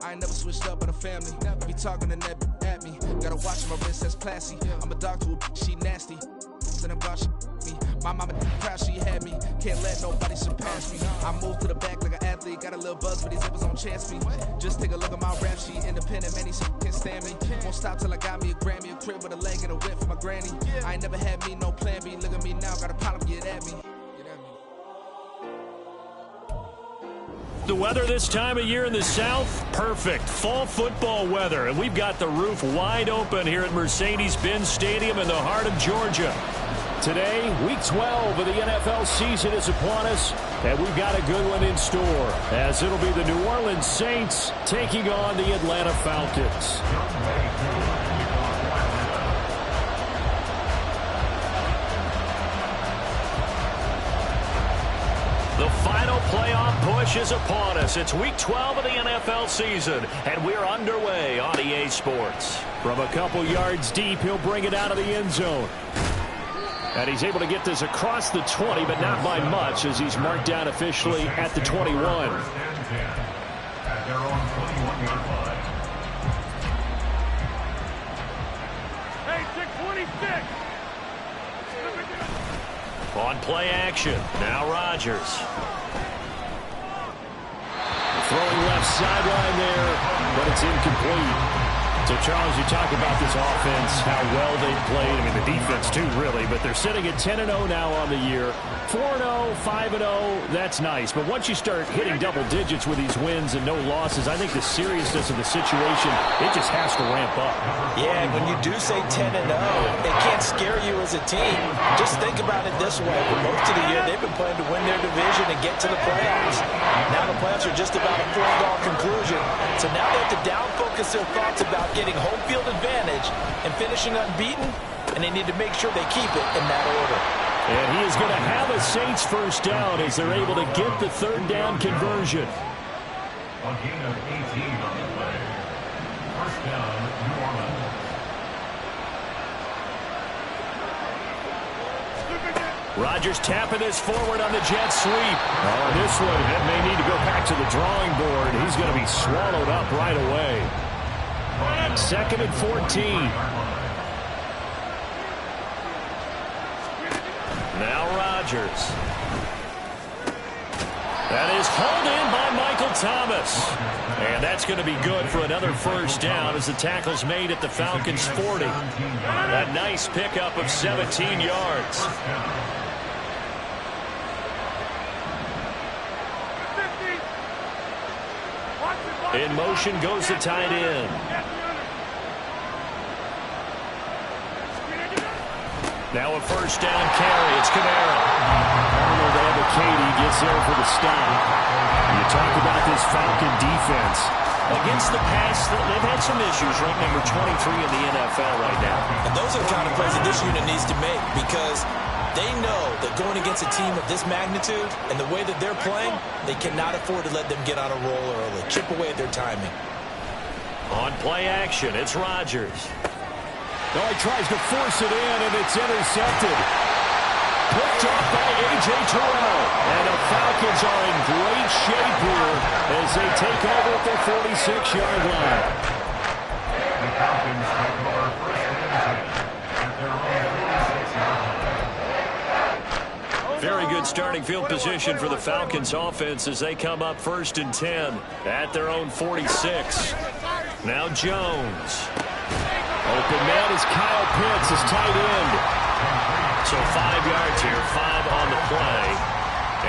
I ain't never switched up in a family. Be talking to that at me. Gotta watch my wrist, that's classy. I'm a dog to a she nasty. And I'm God, she me. My mama proud she had me. Can't let nobody surpass me. I move to the back like an athlete. Got a little buzz, but these zippers don't chance me. Just take a look at my rap sheet. Independent, man, these can't stand me. Won't stop till I got me a Grammy, a crib with a leg and a whip for my granny. I ain't never had me no plan B. Look at me now, got a problem, get at me. The weather this time of year in the South, perfect. Fall football weather, and we've got the roof wide open here at Mercedes-Benz Stadium in the heart of Georgia. Today, Week 12 of the NFL season is upon us, and we've got a good one in store, as it'll be the New Orleans Saints taking on the Atlanta Falcons. The final playoff push is upon us. It's Week 12 of the NFL season, and we're underway on EA Sports. From a couple yards deep, he'll bring it out of the end zone. And he's able to get this across the 20, but not by much, as he's marked down officially at the 21. Hey, 626! On play action, now Rodgers. Throwing left sideline there, but it's incomplete. So, Charles, you talk about this offense, how well they've played. I mean, the defense, too, really. But they're sitting at 10-0 now on the year. 4-0, 5-0, that's nice. But once you start hitting double digits with these wins and no losses, I think the seriousness of the situation, it just has to ramp up. Yeah, and when you do say 10-0, it can't scare you as a team. Just think about it this way. For most of the year, they've been playing to win their division and get to the playoffs. Now the playoffs are just about a foregone conclusion. So now they have to down-focus their thoughts about getting home field advantage and finishing unbeaten, and they need to make sure they keep it in that order. And he is going to have a Saints first down as they're able to get the third down conversion. A gain of 18 on the play. First down, New Orleans. Rodgers tapping this forward on the jet sweep. Oh, this one, it may need to go back to the drawing board. He's going to be swallowed up right away. 2nd and 14. Now Rodgers. That is hauled in by Michael Thomas. And that's going to be good for another first down as the tackle's made at the Falcons' 40. A nice pickup of 17 yards. In motion goes the tight end. Now a first down carry. It's Kamara. Arnold Abacady gets there for the stop. You talk about this Falcon defense. Against the pass, they've had some issues, ranked number 23 in the NFL right now. And those are the kind of plays that this unit needs to make, because they know that going against a team of this magnitude and the way that they're playing, they cannot afford to let them get on a roll early. Chip away at their timing. On play action, it's Rodgers. No, he tries to force it in, and it's intercepted. Picked up by A.J. Terrell. And the Falcons are in great shape here as they take over at their 46-yard line. The Falcons take over first and 10 at their own 46-yard line. Very good starting field position for the Falcons offense as they come up 1st and 10 at their own 46. Now Jones. Open man is Kyle Pitts, his tight end. So 5 yards here, 5 on the play.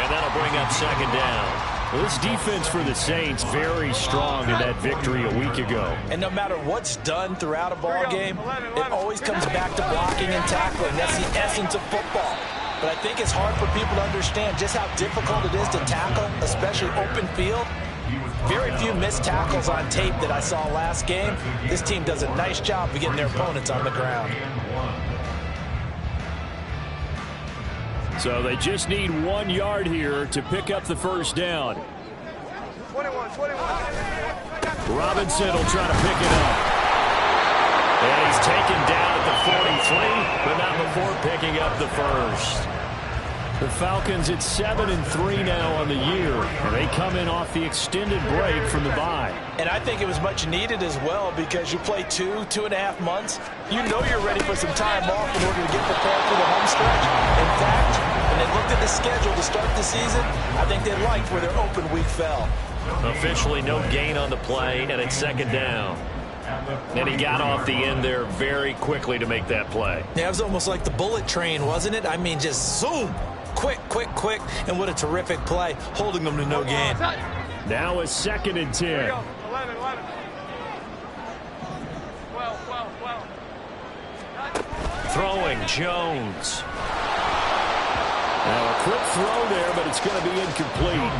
And that'll bring up 2nd down. Well, this defense for the Saints very strong in that victory a week ago. And no matter what's done throughout a ball game, it always comes back to blocking and tackling. That's the essence of football. But I think it's hard for people to understand just how difficult it is to tackle, especially open field. Very few missed tackles on tape that I saw last game. This team does a nice job of getting their opponents on the ground. So they just need 1 yard here to pick up the first down. 21. Robinson will try to pick it up. And he's taken down at the 43, but not before picking up the first. The Falcons at 7-3 now on the year. And they come in off the extended break from the bye. And I think it was much needed as well because you play 2.5 months. You know you're ready for some time off in order to get prepared for the home stretch. In fact, when they looked at the schedule to start the season, I think they liked where their open week fell. Officially no gain on the play, and it's second down. And he got off the end there very quickly to make that play. Yeah, it was almost like the bullet train, wasn't it? I mean, just zoom. Quick, quick, quick. And what a terrific play, holding them to no gain. Now a 2nd and 10. 11. 12. Throwing Jones. Now a quick throw there, but it's going to be incomplete.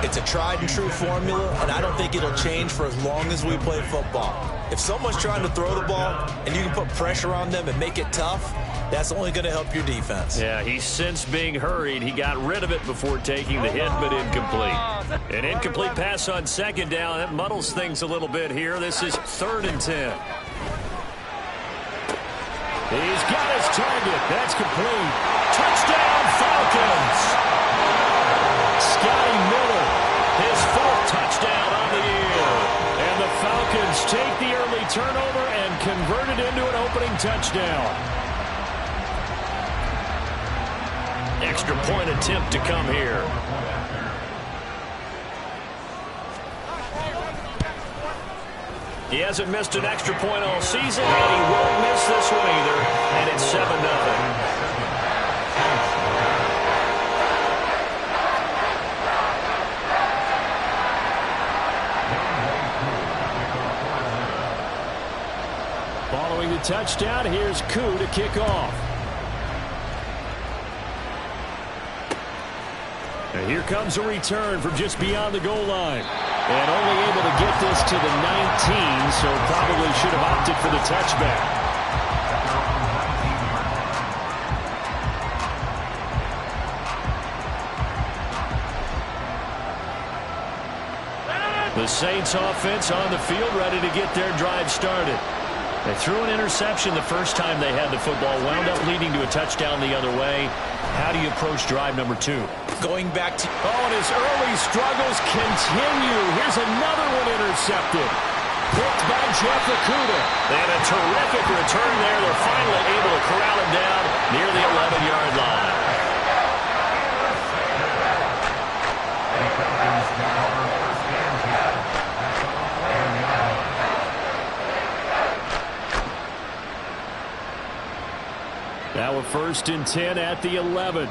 It's a tried and true formula, and I don't think it'll change for as long as we play football. If someone's trying to throw the ball and you can put pressure on them and make it tough, that's only going to help your defense. Yeah, he's since being hurried. He got rid of it before taking the hit, but incomplete. An incomplete pass on 2nd down. That muddles things a little bit here. This is 3rd and 10. He's got his target. That's complete. Touchdown, Falcons. Scotty Miller, his 4th touchdown on the year. And the Falcons take the early turnover and convert it into an opening touchdown. Extra point attempt to come here. He hasn't missed an extra point all season, and he won't miss this one either. And it's 7-0. Following the touchdown, here's Koo to kick off. And here comes a return from just beyond the goal line. And only able to get this to the 19, so probably should have opted for the touchback. The Saints offense on the field, ready to get their drive started. They threw an interception the first time they had the football, wound up leading to a touchdown the other way. How do you approach drive number 2? Going back to... Oh, and his early struggles continue. Here's another one intercepted. Picked by Jeff Okudah. And a terrific return there. They're finally able to corral him down near the 11-yard line. Now a 1st and 10 at the 11.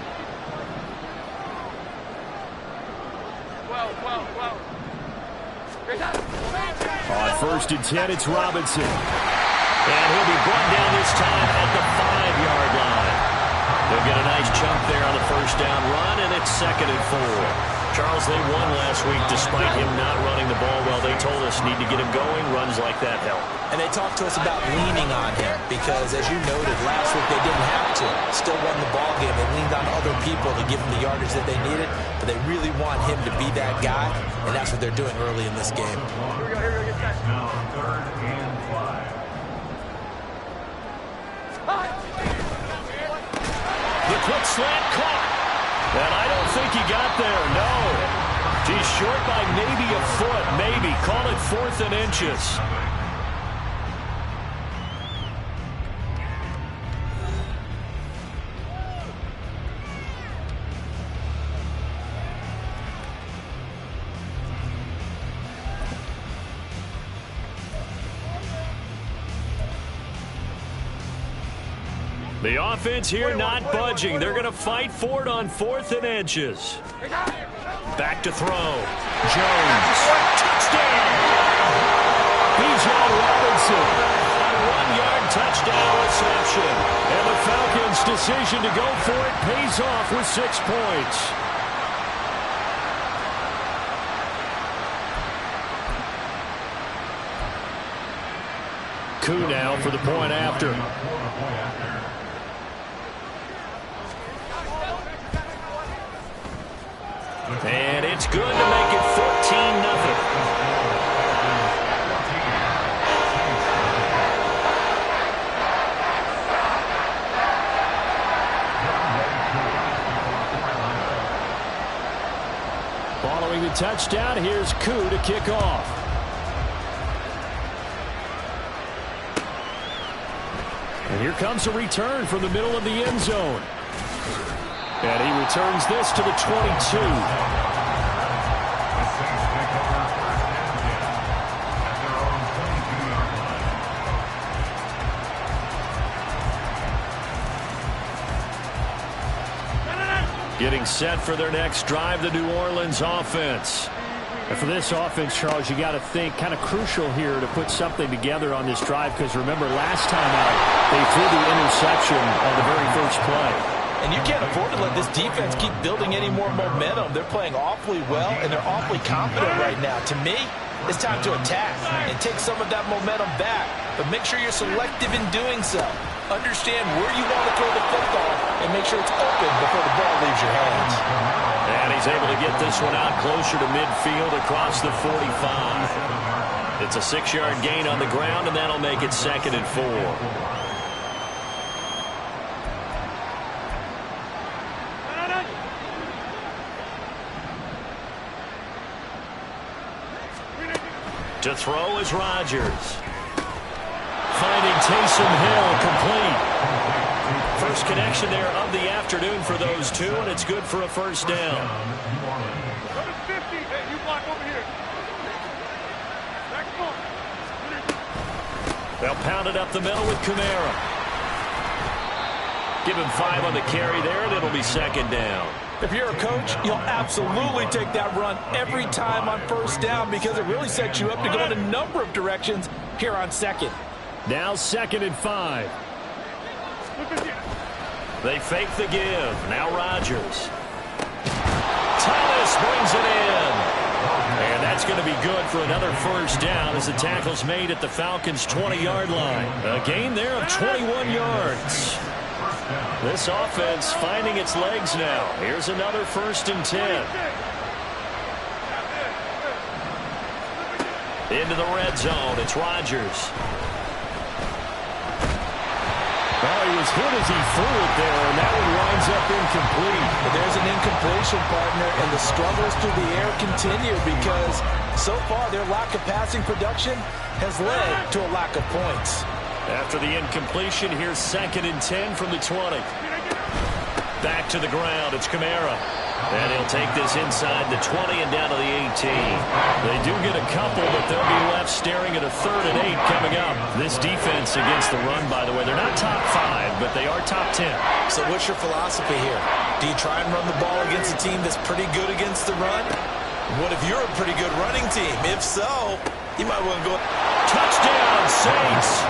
On 1st and 10, it's Robinson. And he'll be brought down this time at the 5-yard line. They'll get a nice chunk there on the 1st down run, and it's 2nd and 4. Charles, they won last week despite him not running the ball well. They told us need to get him going. Runs like that help. And they talked to us about leaning on him because, as you noted, last week they didn't have to. Still won the ball game. They leaned on other people to give them the yardage that they needed, but they really want him to be that guy, and that's what they're doing early in this game. Here we go, get set. Now 3rd and 5. The quick slant caught. And I don't think he got there, no. He's short by maybe a foot, maybe. Call it 4th and inches. The offense here not budging. They're going to fight for it on 4th and inches. Back to throw. Jones. Touchdown! Bijan Robinson. A 1-yard touchdown reception. And the Falcons' decision to go for it pays off with 6 points. Koo now for the point after. And it's good to make it 14-0. touchdown. Here's Koo to kick off. And here comes a return from the middle of the end zone. And he returns this to the 22. Getting set for their next drive, the New Orleans offense. And for this offense, Charles, you got to think kind of crucial here to put something together on this drive, because remember last time out, they threw the interception on the very first play. And you can't afford to let this defense keep building any more momentum. They're playing awfully well, and they're awfully confident right now. To me, it's time to attack and take some of that momentum back. But make sure you're selective in doing so. Understand where you want to throw the football and make sure it's open before the ball leaves your hands. And he's able to get this one out closer to midfield across the 45. It's a 6-yard gain on the ground, and that'll make it 2nd and 4. To throw is Rodgers. Finding Taysom Hill complete. First connection there of the afternoon for those two, and it's good for a first down. They'll pound it up the middle with Kamara. Give him 5 on the carry there, and it'll be 2nd down. If you're a coach, you'll absolutely take that run every time on first down, because it really sets you up to go in a number of directions here on 2nd. Now 2nd and 5. They fake the give. Now Rodgers. Thomas brings it in. And that's going to be good for another first down as the tackle's made at the Falcons' 20-yard line. A gain there of 21 yards. This offense finding its legs now. Here's another 1st and 10. Into the red zone. It's Rodgers. Well, he was hit as he threw it there, and that one winds up incomplete. But there's an incompletion, partner, and the struggles through the air continue because so far their lack of passing production has led to a lack of points. After the incompletion, here's 2nd and 10 from the 20. Back to the ground. It's Kamara. And he'll take this inside the 20 and down to the 18. They do get a couple, but they'll be left staring at a 3rd and 8 coming up. This defense against the run, by the way, they're not top 5, but they are top 10. So what's your philosophy here? Do you try and run the ball against a team that's pretty good against the run? What if you're a pretty good running team? If so, you might want to go. Touchdown, Saints.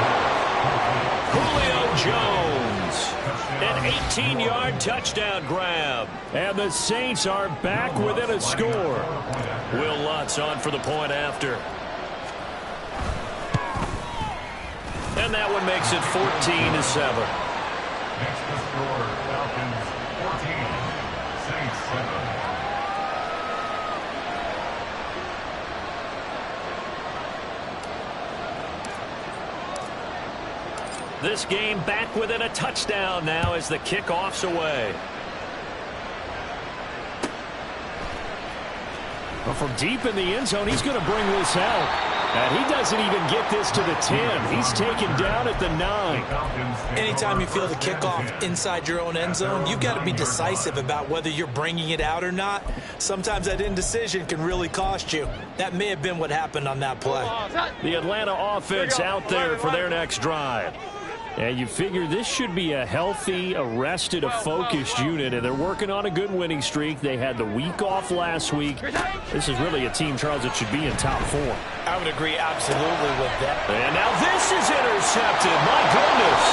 Julio Jones. An 18-yard touchdown grab. And the Saints are back within a score. Will Lutz on for the point after. And that one makes it 14-7. Next to score, Falcons 14, Saints 7. This game back within a touchdown now as the kickoff's away. Well, from deep in the end zone, he's going to bring this out. And he doesn't even get this to the 10. He's taken down at the 9. Anytime you feel the kickoff inside your own end zone, you've got to be decisive about whether you're bringing it out or not. Sometimes that indecision can really cost you. That may have been what happened on that play. The Atlanta offense out there for their next drive. And you figure this should be a healthy, a focused unit, and they're working on a good winning streak. They had the week off last week. This is really a team, Charles, that should be in top 4. I would agree absolutely with that. And now this is intercepted. My goodness.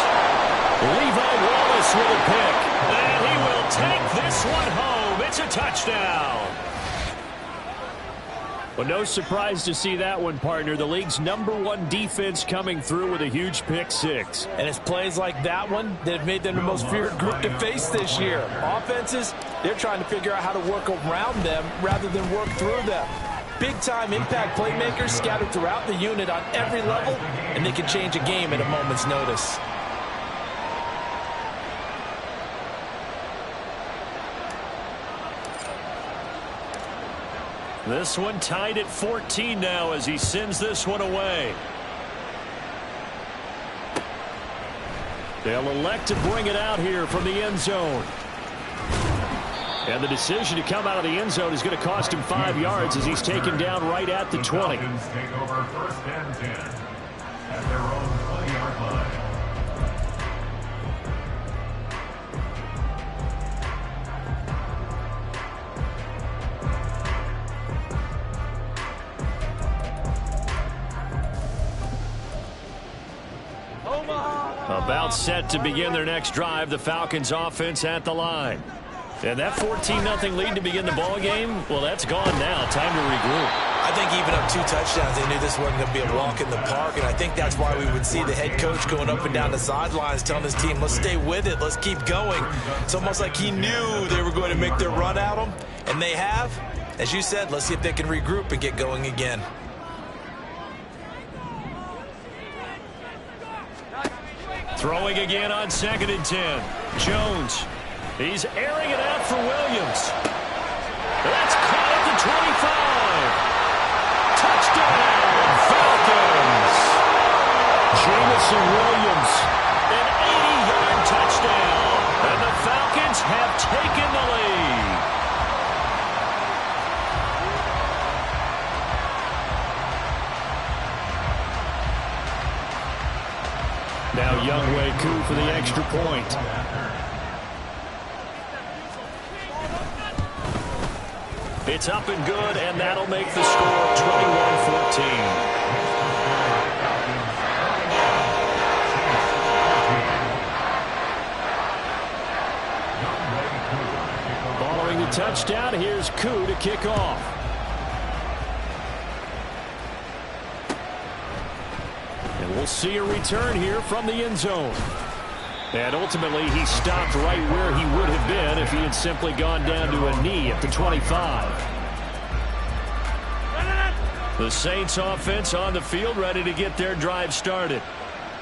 Levi Wallace with a pick. And he will take this one home. It's a touchdown. Well, no surprise to see that one, partner. The league's #1 defense coming through with a huge pick 6. And it's plays like that one that have made them the most feared group to face this year. Offenses, they're trying to figure out how to work around them rather than work through them. Big-time impact playmakers scattered throughout the unit on every level, and they can change a game at a moment's notice. This one tied at 14 now as he sends this one away. They'll elect to bring it out here from the end zone. And the decision to come out of the end zone is going to cost him 5 yards as he's taken down right at the 20. Falcons take over 1st and 10 at their own 20-yard line. About set to begin their next drive, the Falcons offense at the line. And that 14-0 lead to begin the ball game, well, that's gone now. Time to regroup. I think even up 2 touchdowns, they knew this wasn't going to be a walk in the park, and I think that's why we would see the head coach going up and down the sidelines telling his team, let's stay with it, let's keep going. It's almost like he knew they were going to make their run at him, and they have. As you said, let's see if they can regroup and get going again. Throwing again on 2nd and 10. Jones. He's airing it out for Williams. That's caught at the 25. Touchdown, Falcons. Jamison Williams, an 80-yard touchdown. And the Falcons have taken the lead. Now Younghoe Koo for the extra point. It's up and good, and that'll make the score 21-14. Following the touchdown, here's Koo to kick off. And we'll see a return here from the end zone. And ultimately, he stopped right where he would have been if he had simply gone down to a knee at the 25. The Saints offense on the field ready to get their drive started.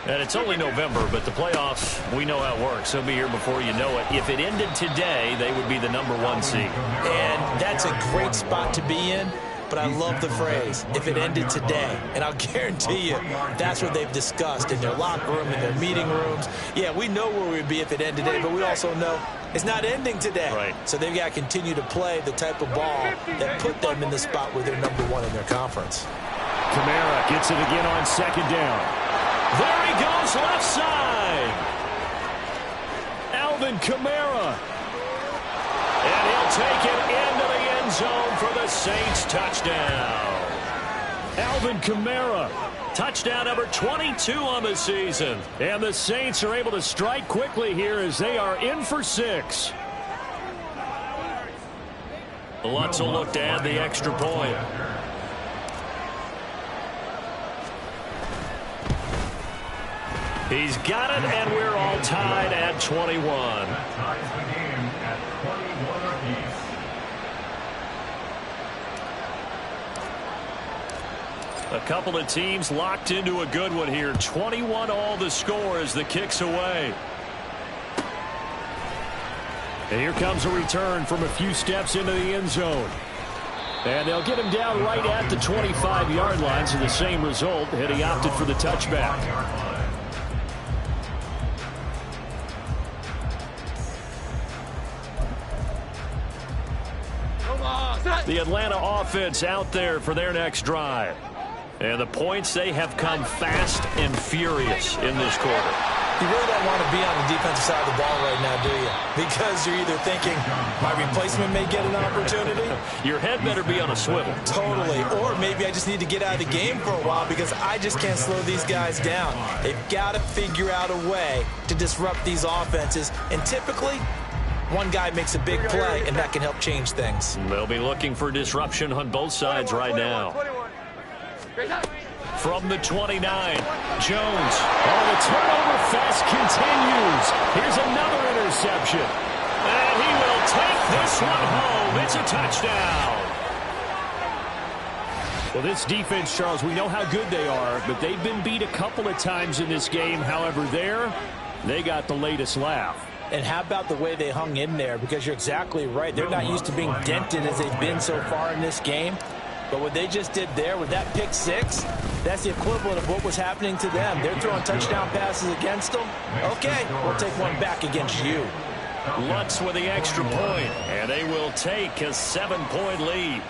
And it's only November, but the playoffs, we know how it works. They'll be here before you know it. If it ended today, they would be the #1 seed. And that's a great spot to be in. But I love the phrase, if it ended today. And I'll guarantee you, that's what they've discussed in their locker room, in their meeting rooms. Yeah, we know where we'd be if it ended today, but we also know it's not ending today. Right. So they've got to continue to play the type of ball that put them in the spot where they're #1 in their conference. Kamara gets it again on 2nd down. There he goes, left side. Alvin Kamara. And he'll take it into the end zone for the Saints touchdown. Alvin Kamara. Touchdown number 22 on the season. And the Saints are able to strike quickly here as they are in for 6. Lutz will look to add the extra point. He's got it, and we're all tied at 21. That ties the game at 21 apiece. A couple of teams locked into a good one here. 21 all the score as the kick's away. And here comes a return from a few steps into the end zone. And they'll get him down right at the 25-yard line, so the same result, and he opted for the touchback. The Atlanta offense out there for their next drive. And the points, they have come fast and furious in this quarter. You really don't want to be on the defensive side of the ball right now, do you? Because you're either thinking, my replacement may get an opportunity. Your head better be on a swivel. Totally. Or maybe I just need to get out of the game for a while because I just can't slow these guys down. They've got to figure out a way to disrupt these offenses. And typically, one guy makes a big play, and that can help change things. They'll be looking for disruption on both sides right now. From the 29, Jones. Oh, the turnover fest continues. Here's another interception. And he will take this one home. It's a touchdown. Well, this defense, Charles, we know how good they are, but they've been beat a couple of times in this game. However, they got the latest laugh. And how about the way they hung in there? Because you're exactly right. They're not used to being dented as they've been so far in this game. But what they just did there with that pick six, that's the equivalent of what was happening to them. They're throwing touchdown passes against them. Okay, we'll take one back against you. Lutz with the extra point, and they will take a 7-point lead.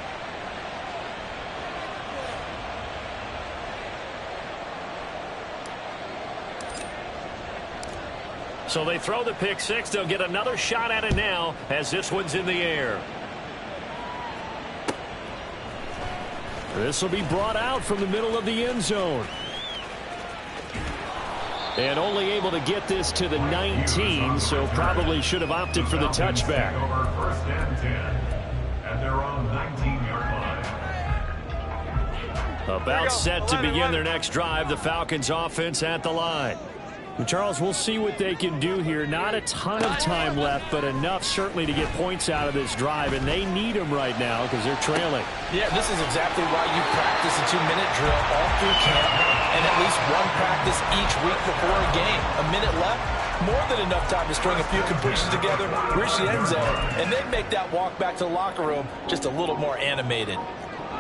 So they throw the pick six. They'll get another shot at it now as this one's in the air. This will be brought out from the middle of the end zone. And only able to get this to the 19, so probably should have opted for the touchback. First and 10 at their own 19-yard line. About set to begin their next drive, the Falcons offense at the line. Charles, we'll see what they can do here. Not a ton of time left, but enough certainly to get points out of this drive, and they need them right now because they're trailing. Yeah, this is exactly why you practice a 2-minute drill all through camp and at least one practice each week before a game. A minute left, more than enough time to string a few completions together, reach the end zone, and then make that walk back to the locker room just a little more animated.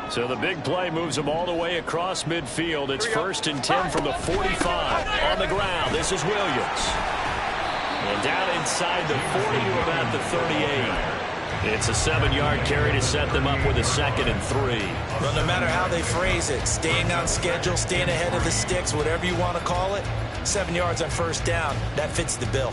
So the big play moves them all the way across midfield. It's 1st and 10 from the 45. On the ground, this is Williams. And down inside the 40 to about the 38. It's a 7-yard carry to set them up with a 2nd and 3. Well, no matter how they phrase it, staying on schedule, staying ahead of the sticks, whatever you want to call it, 7 yards on 1st down, that fits the bill.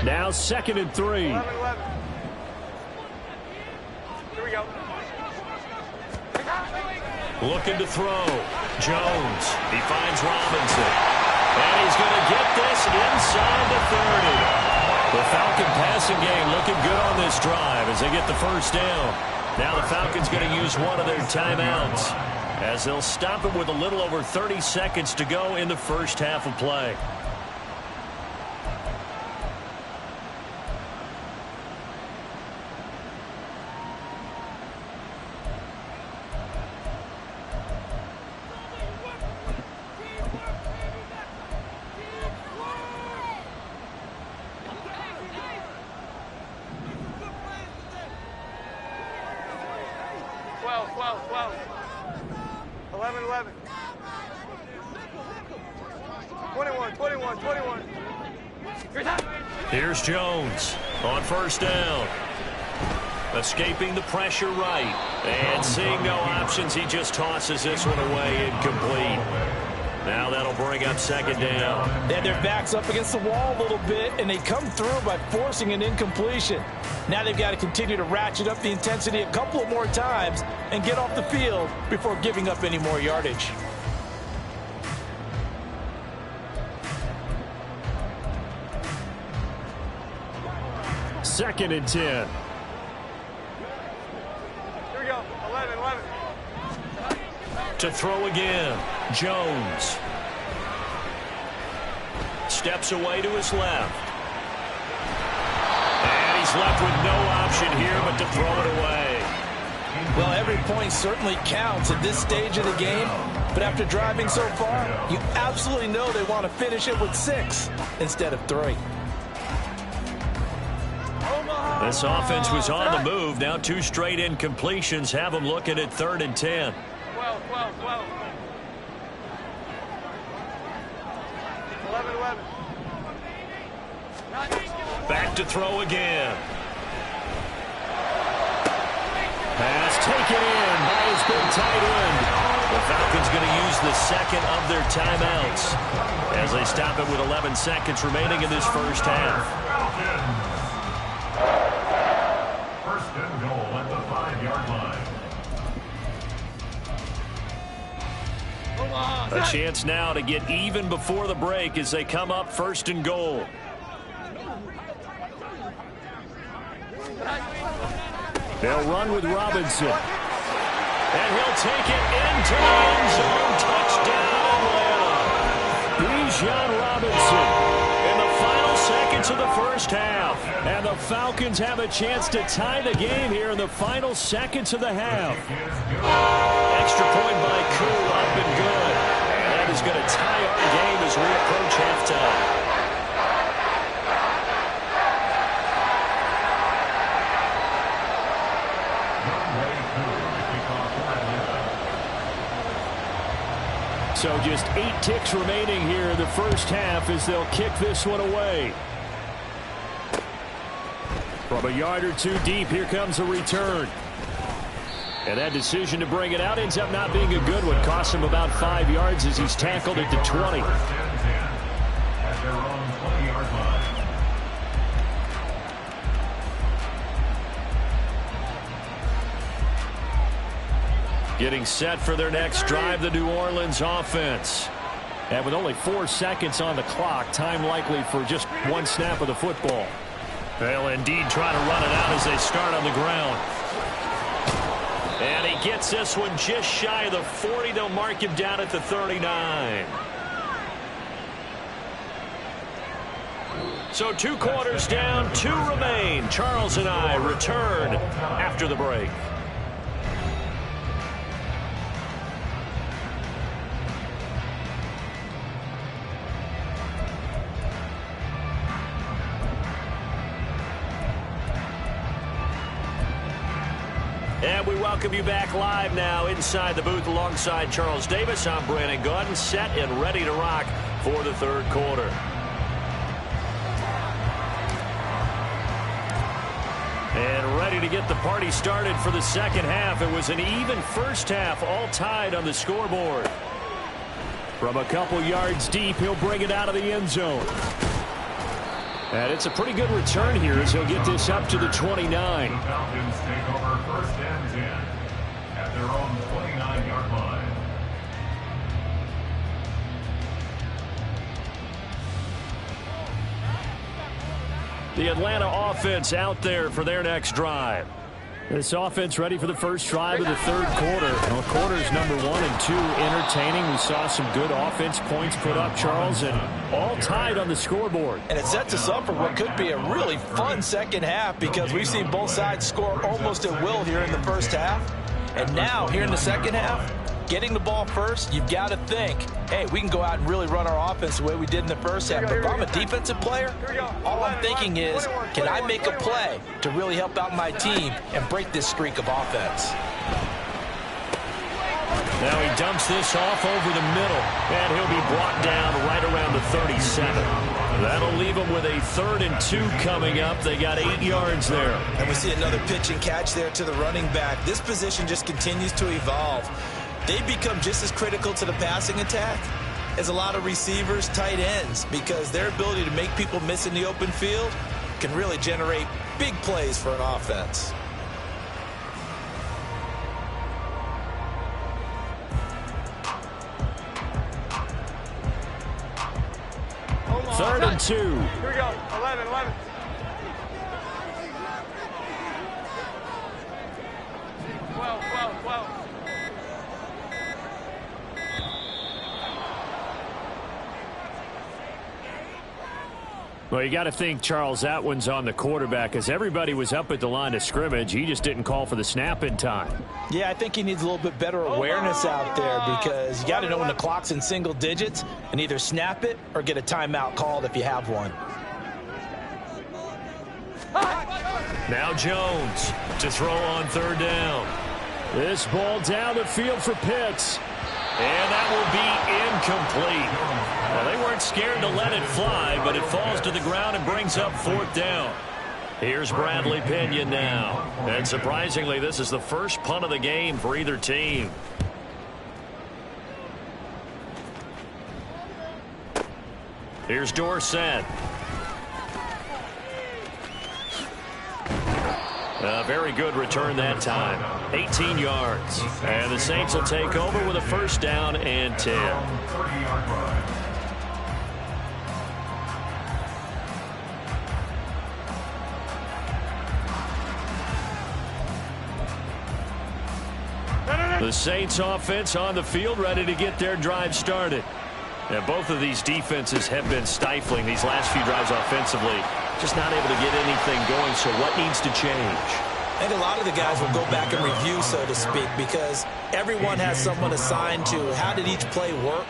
Now 2nd and 3. 11. Here we go. Looking to throw. Jones. He finds Robinson. And he's going to get this inside the 30. The Falcon passing game looking good on this drive as they get the 1st down. Now the Falcons going to use one of their timeouts as they'll stop it with a little over 30 seconds to go in the 1st half of play. Here's Jones on 1st down. Escaping the pressure right. And seeing no options, he just tosses this one away incomplete. Now that'll bring up 2nd down. They had their backs up against the wall a little bit, and they come through by forcing an incompletion. Now they've got to continue to ratchet up the intensity a couple of more times and get off the field before giving up any more yardage. Second and 10. Here we go. 11. To throw again. Jones. Steps away to his left. And he's left with no option here but to throw it away. Well, every point certainly counts at this stage of the game, but after driving so far, you absolutely know they want to finish it with 6 instead of 3. This offense was on the move. Now 2 straight incompletions have them looking at 3rd and 10. 12. 11. Back to throw again. Pass taken in by his big tight end. The Falcons going to use the 2nd of their timeouts as they stop it with 11 seconds remaining in this 1st half. 1st and goal at the 5-yard line. A chance now to get even before the break as they come up 1st and goal. They'll run with Robinson. And he'll take it into the end zone. Touchdown, Atlanta. Bijan Robinson. In the final seconds seconds of the first half. And the Falcons have a chance to tie the game here in the final seconds of the half. Extra point by Koo, up and good. And that is going to tie our game as we approach halftime. So just 8 ticks remaining here in the first half as they'll kick this one away. From a yard or two deep, here comes a return. And that decision to bring it out ends up not being a good one. Costs him about 5 yards as he's tackled at the 20. At their own 20-yard line. Getting set for their next drive, the New Orleans offense. And with only 4 seconds on the clock, time likely for just one snap of the football. They'll indeed try to run it out as they start on the ground. And he gets this one just shy of the 40. They'll mark him down at the 39. So 2 quarters down, 2 remain. Charles and I return after the break. And we welcome you back live now inside the booth alongside Charles Davis. I'm Brandon Gaudin, set and ready to rock for the third quarter. And ready to get the party started for the second half. It was an even first half, all tied on the scoreboard. From a couple yards deep, he'll bring it out of the end zone. And it's a pretty good return here as he'll get this up to the 29. The Falcons take over first and 10 at their own 29-yard line. The Atlanta offense out there for their next drive. This offense ready for the first drive of the third quarter. Well, quarters number 1 and 2 entertaining. We saw some good offense points put up, Charles, and all tied on the scoreboard. And it sets us up for what could be a really fun second half because we've seen both sides score almost at will here in the first half. And now, here in the second half, getting the ball first, you've got to think, hey, we can go out and really run our offense the way we did in the first half. But if I'm a defensive player, all I'm thinking is, can I make a play to really help out my team and break this streak of offense? Now he dumps this off over the middle, and he'll be brought down right around the 37. That'll leave him with a 3rd and 2 coming up. They got 8 yards there. And we see another pitch and catch there to the running back. This position just continues to evolve. They become just as critical to the passing attack as a lot of receivers, tight ends, because their ability to make people miss in the open field can really generate big plays for an offense. Third and 2. Here we go. 11. Well. Well, you got to think, Charles, that one's on the quarterback as everybody was up at the line of scrimmage. He just didn't call for the snap in time. Yeah, I think he needs a little bit better awareness out there because you got to know when the clock's in single digits and either snap it or get a timeout called if you have one. Now Jones to throw on 3rd down. This ball down the field for Pitts. And that will be incomplete. Well, they weren't scared to let it fly, but it falls to the ground and brings up 4th down. Here's Bradley Pinion now. And surprisingly, this is the first punt of the game for either team. Here's Dorsett. A very good return that time. 18 yards. And the Saints will take over with a 1st down and 10. 30-yard line. The Saints offense on the field ready to get their drive started. And both of these defenses have been stifling these last few drives offensively. Just not able to get anything going, so what needs to change? I think a lot of the guys will go back and review, so to speak, because everyone has someone assigned to how did each play work.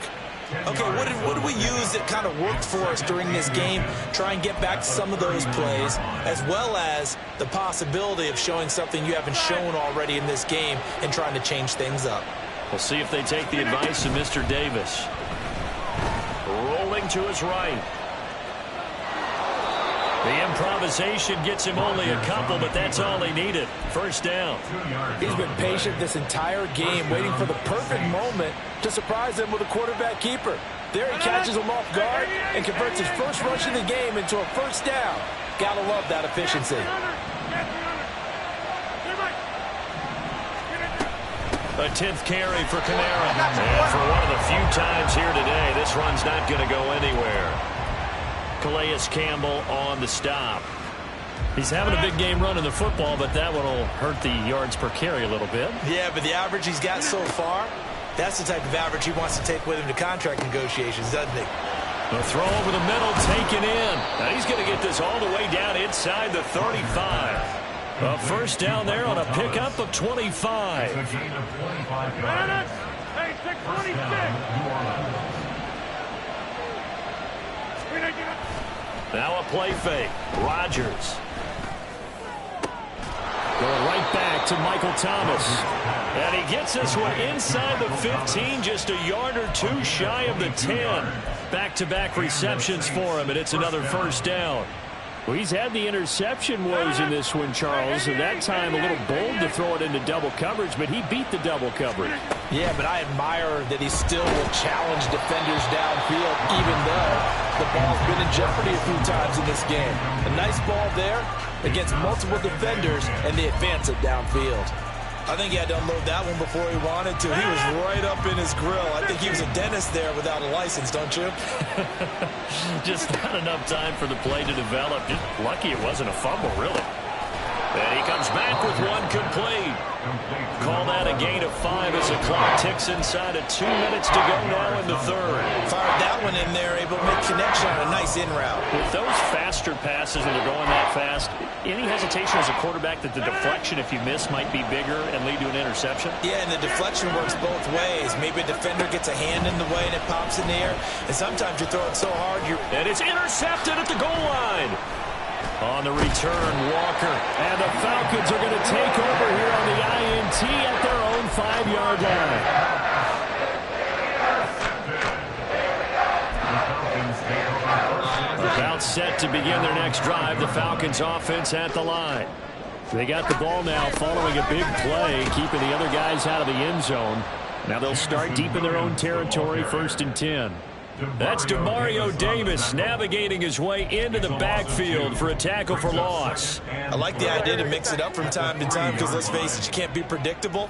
Okay, what did we use that kind of worked for us during this game? Try and get back to some of those plays, as well as the possibility of showing something you haven't shown already in this game and trying to change things up. We'll see if they take the advice of Mr. Davis. Rolling to his right. The improvisation gets him only a couple, but that's all he needed. First down. He's been patient this entire game, waiting for the perfect moment to surprise him with a quarterback keeper. There he catches him off guard and converts his first rush of the game into a first down. Gotta love that efficiency. A 10th carry for Kamara. And for one of the few times here today, this run's not going to go anywhere. Calais Campbell on the stop. He's having a big game running the football, but that one will hurt the yards per carry a little bit. Yeah, but the average he's got so far, that's the type of average he wants to take with him to contract negotiations, doesn't he? The throw over the middle, taken in. Now he's going to get this all the way down inside the 35. A first down there on a pickup of 25. It's a gain of 25 yards. Hey, 626. Now a play fake. Rodgers. Going right back to Michael Thomas. And he gets this one inside the 15, just a yard or two shy of the 10. Back-to-back receptions for him, and it's another first down. Well, he's had the interception woes in this one, Charles, and that time a little bold to throw it into double coverage, but he beat the double coverage. Yeah, but I admire that he still will challenge defenders downfield, even though the ball's been in jeopardy a few times in this game. A nice ball there against multiple defenders, and they advance it downfield. I think he had to unload that one before he wanted to. He was right up in his grill. I think he was a dentist there without a license, don't you? Just not enough time for the play to develop. Just lucky it wasn't a fumble, really. And he comes back with one complete. Call that a gain of 5 as the clock ticks inside of 2 minutes to go now in the third. Fired that one in there, able to make connection on a nice in route. With those faster passes when they're going that fast, any hesitation as a quarterback that the deflection, if you miss, might be bigger and lead to an interception? Yeah, and the deflection works both ways. Maybe a defender gets a hand in the way and it pops in the air. And sometimes you throw it so hard, and it's intercepted at the goal line. On the return, Walker. And the Falcons are going to take over here on the INT at their own 5-yard line. About set to begin their next drive. The Falcons offense at the line. They got the ball now following a big play, keeping the other guys out of the end zone. Now they'll start deep in their own territory, 1st and 10. That's Demario Davis navigating his way into the backfield for a tackle for loss. I like the idea to mix it up from time to time because, let's face it, you can't be predictable.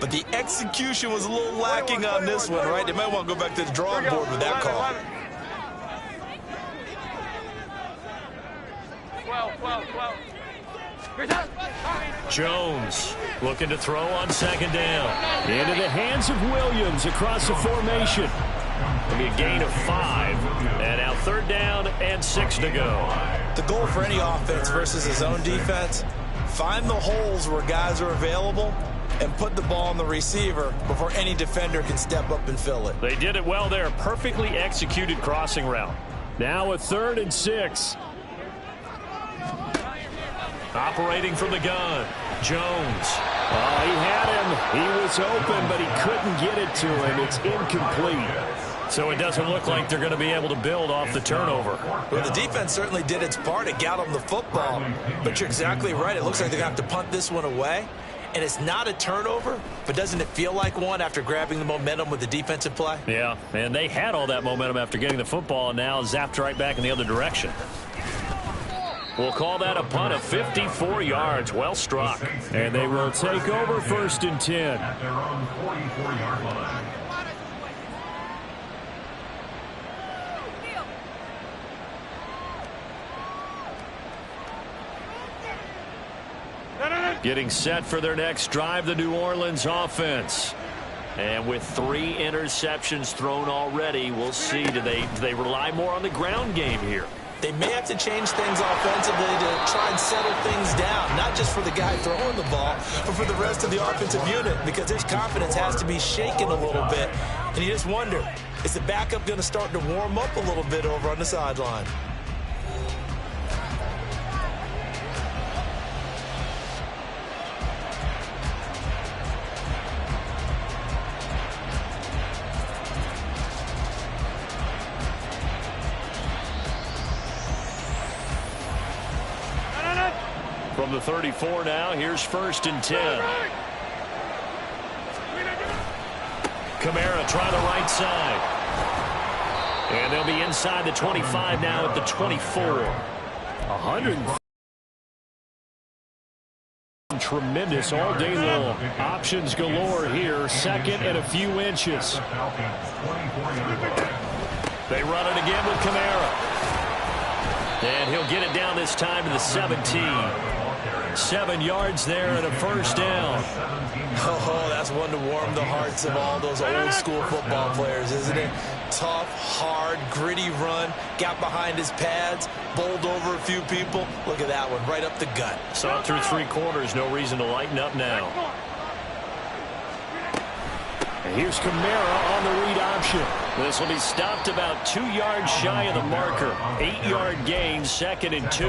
But the execution was a little lacking on this one, right? They might want to go back to the drawing board with that call. 12. Jones looking to throw on 2nd down. Into the hands of Williams across the formation. It'll be a gain of 5. And now 3rd down and 6 to go. The goal for any offense versus his own defense, find the holes where guys are available and put the ball on the receiver before any defender can step up and fill it. They did it well there. Perfectly executed crossing route. Now a 3rd and 6. Operating from the gun, Jones. Oh, he had him. He was open, but he couldn't get it to him. It's incomplete. So it doesn't look like they're going to be able to build off the turnover. Well, the defense certainly did its part. It got them the football. But you're exactly right. It looks like they're going to have to punt this one away. And it's not a turnover, but doesn't it feel like one after grabbing the momentum with the defensive play? Yeah, and they had all that momentum after getting the football and now zapped right back in the other direction. We'll call that a punt of 54 yards. Well struck. And they will take over 1st and 10. At their own 44-yard line. Getting set for their next drive, the New Orleans offense. And with 3 interceptions thrown already, we'll see. Do they rely more on the ground game here? They may have to change things offensively to try and settle things down, not just for the guy throwing the ball, but for the rest of the offensive unit, because his confidence has to be shaken a little bit. And you just wonder, is the backup going to start to warm up a little bit over on the sideline? From the 34 now, here's 1st and 10. Kamara trying the right side. And they'll be inside the 25 now at the 24. 100. Tremendous all day long. Options galore here. 2nd and a few inches. They run it again with Kamara. And he'll get it down this time to the 17. 7 yards there and a 1st down. Oh, that's one to warm the hearts of all those old school football players, isn't it? Tough, hard, gritty run. Got behind his pads, bowled over a few people. Look at that one, right up the gut. Saw it through 3 quarters. No reason to lighten up now. And here's Kamara on the read option. This will be stopped about 2 yards shy of the marker. 8-yard gain, 2nd and 2.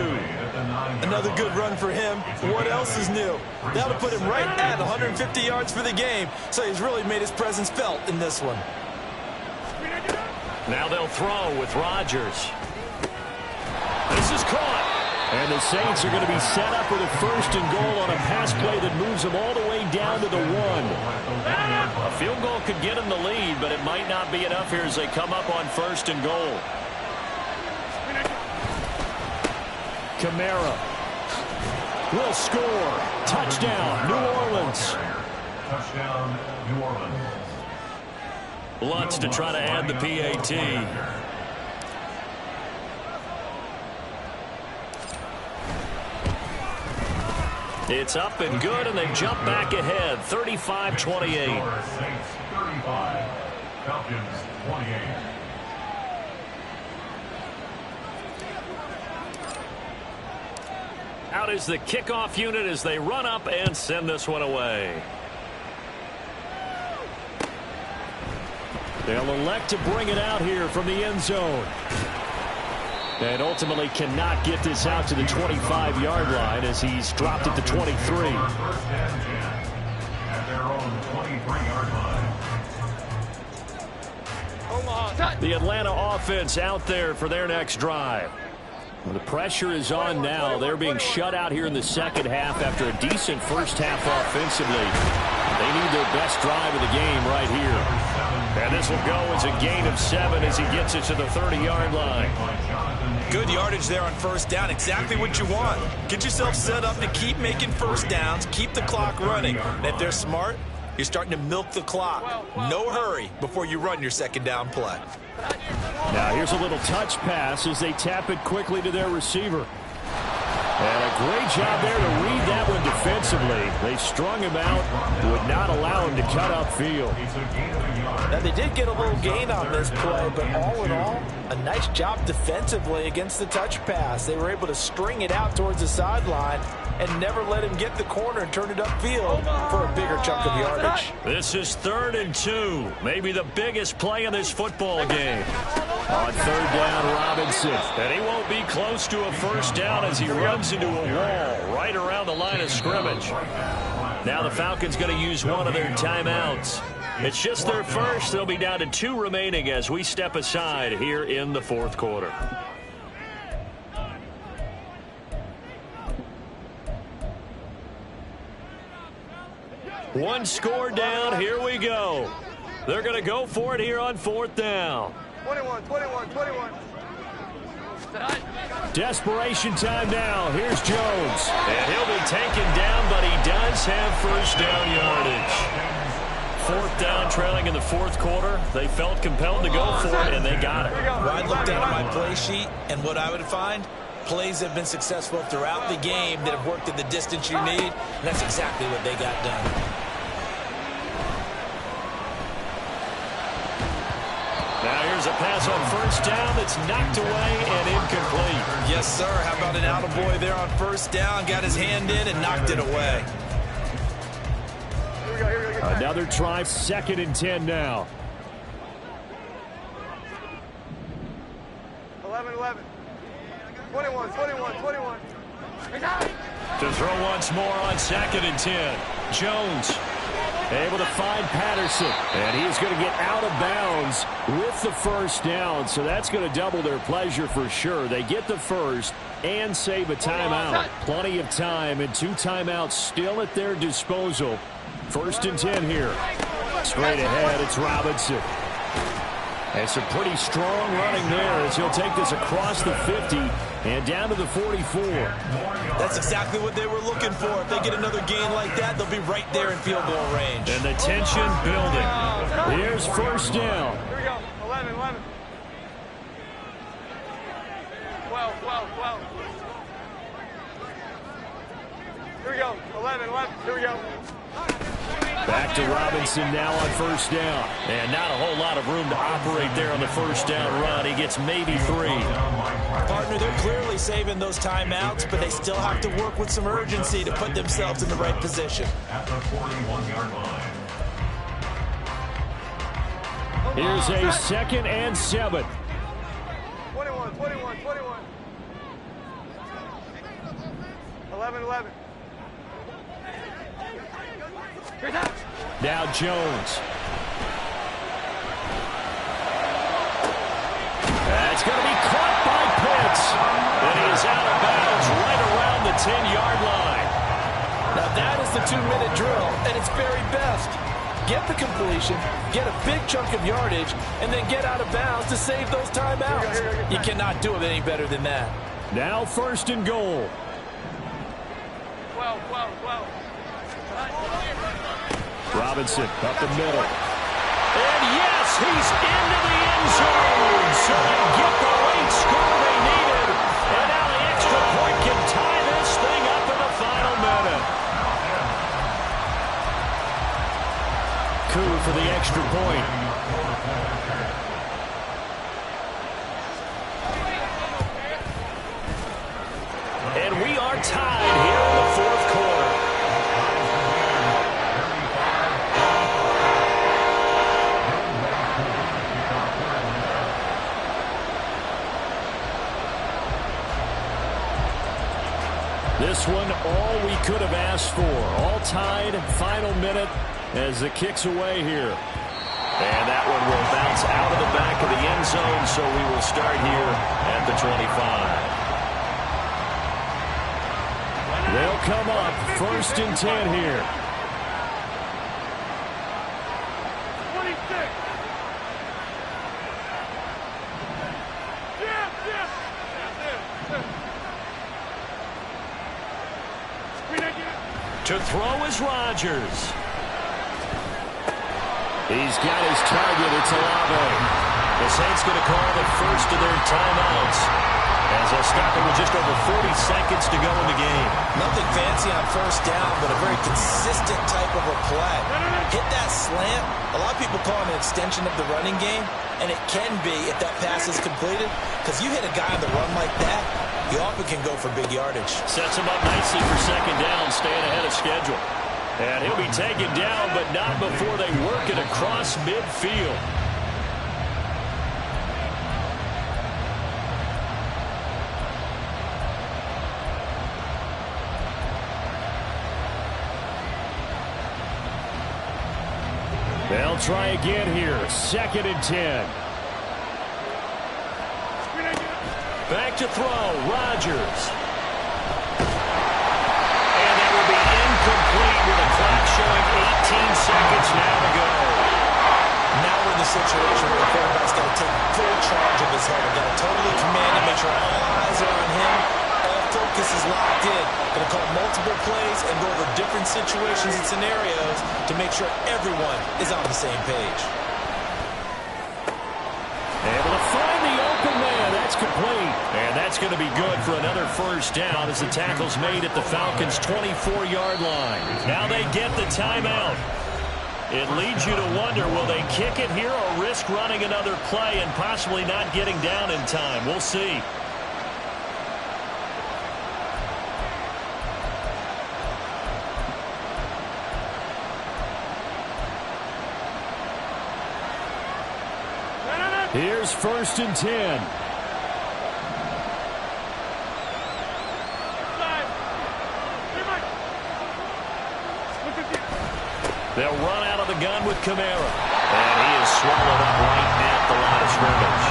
Another good run for him. What else is new? That'll put him right at 150 yards for the game. So he's really made his presence felt in this one. Now they'll throw with Rodgers. This is caught. And the Saints are going to be set up with a 1st and goal on a pass play that moves them all the way down to the 1. A field goal could get them the lead, but it might not be enough here as they come up on 1st and goal. Kamara will score. Touchdown, New Orleans. Touchdown, New Orleans. Lutz to try to add the PAT. It's up and good, and they jump back ahead, 35-28. Saints 35, Falcons 28. Out is the kickoff unit as they run up and send this one away. They'll elect to bring it out here from the end zone. And ultimately cannot get this out to the 25-yard line as he's dropped at the 23. First and 10 at their own 23-yard line. The Atlanta offense out there for their next drive. Well, the pressure is on now. They're being shut out here in the 2nd half after a decent first half offensively. They need their best drive of the game right here. And this will go as a gain of 7 as he gets it to the 30-yard line. Good yardage there on 1st down. Exactly what you want. Get yourself set up to keep making 1st downs, keep the clock running. And if they're smart, you're starting to milk the clock. No hurry before you run your 2nd down play. Now here's a little touch pass as they tap it quickly to their receiver. And a great job there to read that one defensively. They strung him out, would not allow him to cut upfield. Now, they did get a little gain on this play, but all in all, a nice job defensively against the touch pass. They were able to string it out towards the sideline and never let him get the corner and turn it upfield for a bigger chunk of yardage. This is 3rd and 2, maybe the biggest play in this football game. On 3rd down, Robinson. And he won't be close to a 1st down as he runs into a wall right around the line of scrimmage. Now the Falcons going to use one of their timeouts. It's just their first. They'll be down to 2 remaining as we step aside here in the 4th quarter. One score down. Here we go. They're going to go for it here on 4th down. 21. Desperation time now. Here's Jones. And he'll be taken down, but he does have 1st down yardage. 4th down, trailing in the 4th quarter. They felt compelled to go for it, and they got it. Well, I looked down at my play sheet, and what I would find, plays have been successful throughout the game that have worked at the distance you need, and that's exactly what they got done. throws a pass on first down that's knocked away and incomplete. Yes, sir. How about an attaboy there on first down? Got his hand in and knocked it away. Another try, 2nd and 10 now. 11. 21. To throw once more on 2nd and 10. Jones able to find Patterson, and he's going to get out of bounds with the first down, so that's going to double their pleasure for sure. They get the first and save a timeout. Plenty of time and 2 timeouts still at their disposal. 1st and 10 here. Straight ahead, it's Robinson. And some pretty strong running there as he'll take this across the 50 and down to the 44. That's exactly what they were looking for. If they get another gain like that, they'll be right there in field goal range. And the tension building. Here's first down. Here we go. 11. 12. Here we go. 11. Here we go. Back to Robinson now on first down. And not a whole lot of room to operate there on the first down run. He gets maybe 3. Partner, they're clearly saving those timeouts, but they still have to work with some urgency to put themselves in the right position. At the 41-yard line. Here's a 2nd and 7. 21. 11. Now Jones. That's going to be caught by Pitts. And he is out of bounds right around the 10-yard line. Now that is the 2-minute drill at its very best. Get the completion, get a big chunk of yardage, and then get out of bounds to save those timeouts. You cannot do it any better than that. Now 1st and goal. 12. Robinson up the middle. And yes, he's into the end zone. So they get the late score they needed. And now the extra point can tie this thing up in the final minute. Coup for the extra point. And we are tied here in the 4th quarter. This one, all we could have asked for. All tied, final minute as the kick's away here. And that one will bounce out of the back of the end zone, so we will start here at the 25. They'll come up 1st and 10 here. 26. To throw is Rodgers. He's got his target. It's Olave. The Saints going to call the first of their timeouts as they'll stop it with just over 40 seconds to go in the game. Nothing fancy on first down, but a very consistent type of a play. Hit that slant. A lot of people call it an extension of the running game, and it can be if that pass is completed, because you hit a guy on the run like that, you often can go for big yardage. Sets him up nicely for second down, staying ahead of schedule. And he'll be taken down, but not before they work it across midfield. They'll try again here. 2nd and 10. Back to throw, Rodgers. And that will be incomplete with a clock showing 18 seconds now to go. Now we're in the situation where the quarterback's got to take full charge of his head. He's got to totally command and make sure all eyes are on him. All focus is locked in. Going to call multiple plays and go over different situations and scenarios to make sure everyone is on the same page. Able to find the open man. That's complete. And that's going to be good for another first down as the tackle's made at the Falcons' 24-yard line. Now they get the timeout. It leads you to wonder, will they kick it here or risk running another play and possibly not getting down in time? We'll see. Here's 1st and 10. They'll run out of the gun with Kamara. And he is swallowed up right at the line of scrimmage.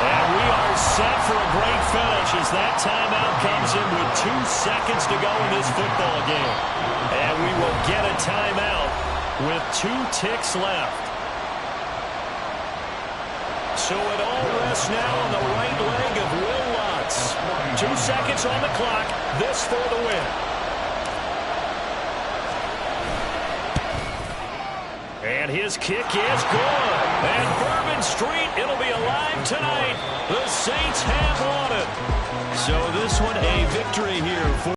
And we are set for a great finish as that timeout comes in with 2 seconds to go in this football game. And we will get a timeout with 2 ticks left. So it all rests now on the right leg of Will Lutz. 2 seconds on the clock. This for the win. And his kick is good. And Bourbon Street, it'll be alive tonight. The Saints have won it. So this one a victory here for